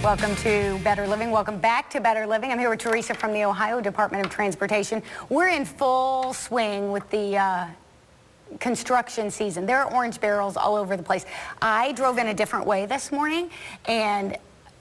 Welcome to Better Living. Welcome back to Better Living. I'm here with Teresa from the Ohio Department of Transportation. We're in full swing with the construction season. There are orange barrels all over the place. I drove in a different way this morning, and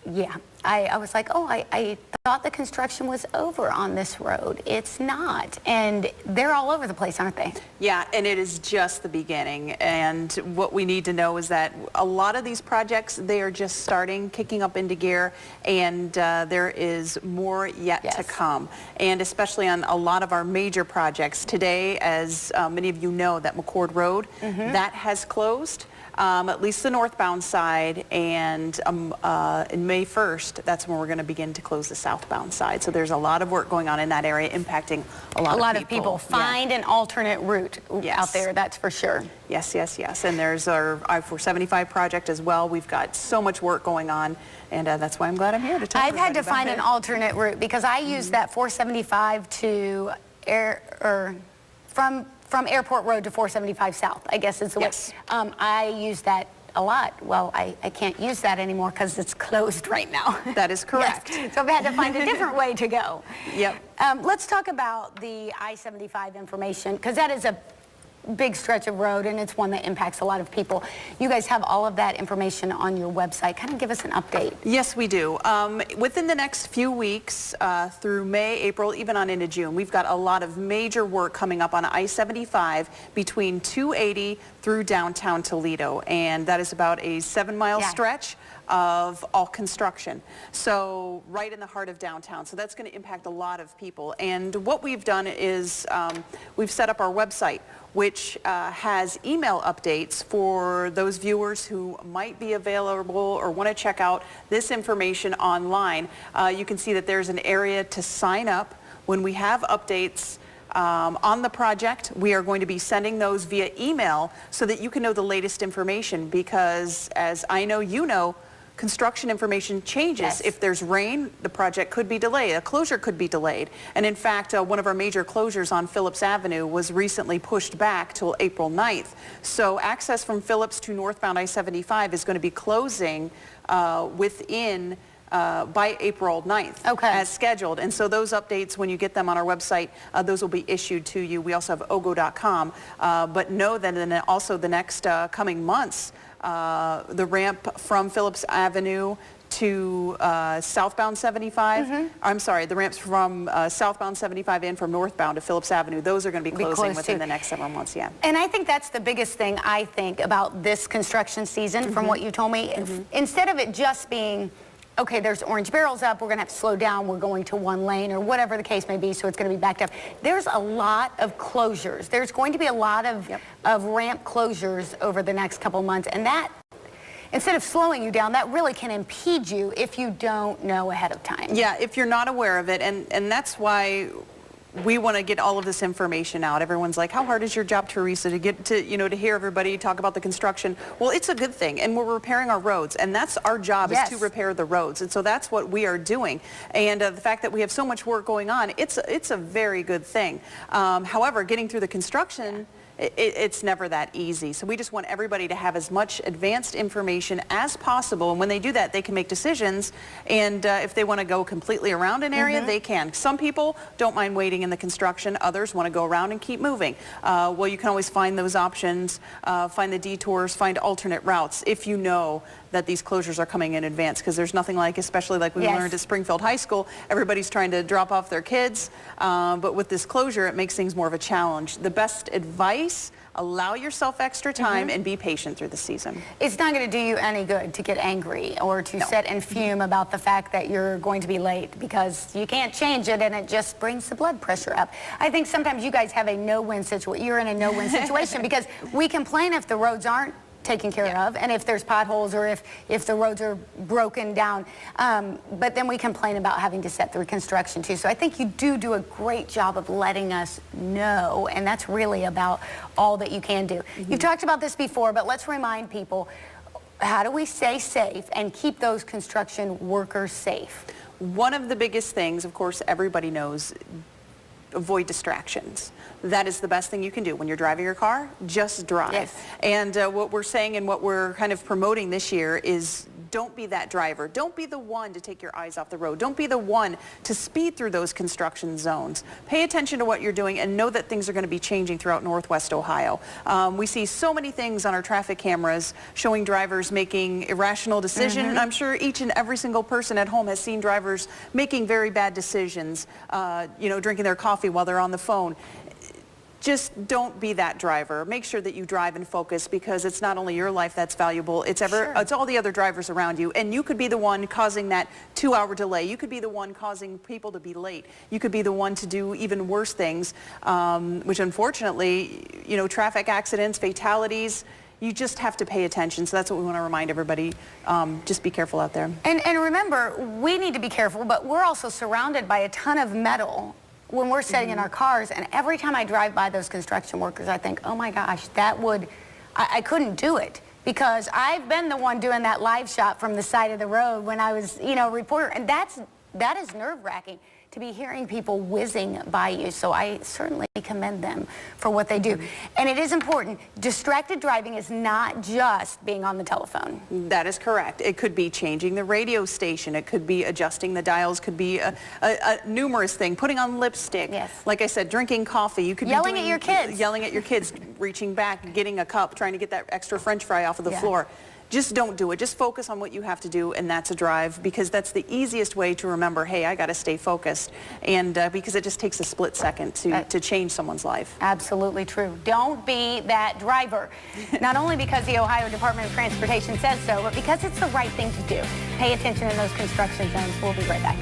yeah, I was like, oh, I thought the construction was over on this road. It's not. And they're all over the place, aren't they? Yeah, and it is just the beginning. And what we need to know is that a lot of these projects, they are just starting, kicking up into gear, and there is more yet to come. And especially on a lot of our major projects. Today, as many of you know, that McCord Road, that has closed. At least the northbound side, and in May 1st, that's when we're going to begin to close the southbound side. So there's a lot of work going on in that area, impacting a lot of people. Find an alternate route out there, that's for sure. Yes, yes, yes. And there's our I-475 project as well. We've got so much work going on, and that's why I'm glad I'm here to talk. I've had to find an alternate route because I use that 475 to from Airport Road to 475 South, I guess is the way. I use that a lot. Well, I can't use that anymore because it's closed right now. That is correct. Yes. So I've had to find a different way to go. Yep. Let's talk about the I-75 information, because that is a big stretch of road, and it's one that impacts a lot of people. You guys have all of that information on your website. Kind of give us an update. Yes, we do. Within the next few weeks, through May, April, even on into June, we've got a lot of major work coming up on I-75 between 280 through downtown Toledo, and that is about a 7-mile stretch of all construction. So right in the heart of downtown. So that's going to impact a lot of people. And what we've done is we've set up our website, which has email updates for those viewers who might be available or want to check out this information online. You can see that there's an area to sign up. When we have updates on the project, we are going to be sending those via email so that you can know the latest information, because as I know you know, construction information changes. If there's rain, the project could be delayed. A closure could be delayed. And in fact, one of our major closures on Phillips Avenue was recently pushed back till April 9th. So access from Phillips to northbound I-75 is going to be closing within by April 9th as scheduled. And so those updates, when you get them on our website, those will be issued to you. We also have ogo.com. But know that then also the next coming months, the ramp from Phillips Avenue to southbound 75, I'm sorry, the ramps from southbound 75 and from northbound to Phillips Avenue, those are going to be closing within the next several months, And I think that's the biggest thing I think about this construction season, from what you told me. Instead of it just being, okay, there's orange barrels up, we're going to have to slow down, we're going to one lane, or whatever the case may be, so it's going to be backed up. There's a lot of closures. There's going to be a lot of ramp closures over the next couple months, and that, instead of slowing you down, that really can impede you if you don't know ahead of time. Yeah, if you're not aware of it, and that's why we want to get all of this information out. Everyone's like, how hard is your job, Teresa, to get to, you know, to hear everybody talk about the construction? Well, it's a good thing, and we're repairing our roads, and that's our job, is to repair the roads, and so that's what we are doing. And the fact that we have so much work going on, it's a very good thing. However, getting through the construction, it's never that easy. So we just want everybody to have as much advanced information as possible, and when they do that, they can make decisions, and if they want to go completely around an area, they can. Some people don't mind waiting in the construction, others want to go around and keep moving. Well, you can always find those options, find the detours, find alternate routes if you know that these closures are coming in advance, because there's nothing like, especially like we learned at Springfield High School, everybody's trying to drop off their kids, but with this closure, it makes things more of a challenge. The best advice, allow yourself extra time and be patient through the season. It's not going to do you any good to get angry or to sit and fume about the fact that you're going to be late, because you can't change it, and it just brings the blood pressure up. I think sometimes you guys have a no-win situation. You're in a no-win situation because we complain if the roads aren't taken care of, and if there's potholes, or if the roads are broken down, but then we complain about having to set through construction too. So I think you do a great job of letting us know, and that's really about all that you can do. You've talked about this before, but let's remind people, how do we stay safe and keep those construction workers safe? One of the biggest things, of course, everybody knows, avoid distractions. That is the best thing you can do. When you're driving your car, just drive. And what we're saying and what we're kind of promoting this year is don't be that driver. Don't be the one to take your eyes off the road. Don't be the one to speed through those construction zones. Pay attention to what you're doing and know that things are going to be changing throughout Northwest Ohio. We see so many things on our traffic cameras showing drivers making irrational decisions. And I'm sure each and every single person at home has seen drivers making very bad decisions, you know, drinking their coffee while they're on the phone. Just don't be that driver. Make sure that you drive and focus, because it's not only your life that's valuable, it's it's all the other drivers around you. And you could be the one causing that 2-hour delay. You could be the one causing people to be late. You could be the one to do even worse things, which unfortunately, you know, traffic accidents, fatalities, you just have to pay attention. So that's what we want to remind everybody. Just be careful out there. And remember, we need to be careful, but we're also surrounded by a ton of metal when we're sitting in our cars, and every time I drive by those construction workers, I think, oh my gosh, I couldn't do it, because I've been the one doing that live shot from the side of the road when I was, you know, a reporter, and that is nerve-wracking to be hearing people whizzing by you. So I certainly commend them for what they do. And it is important. Distracted driving is not just being on the telephone. That is correct. It could be changing the radio station. It could be adjusting the dials. Could be a numerous thing. Putting on lipstick. Yes. Like I said, drinking coffee. You could yelling be at your kids. Yelling at your kids, reaching back, getting a cup, trying to get that extra French fry off of the floor. Just don't do it. Just focus on what you have to do, and that's a drive, because that's the easiest way to remember, hey, I got to stay focused, and because it just takes a split second to change someone's life. Absolutely true. Don't be that driver. Not only because the Ohio Department of Transportation says so, but because it's the right thing to do. Pay attention in those construction zones. We'll be right back.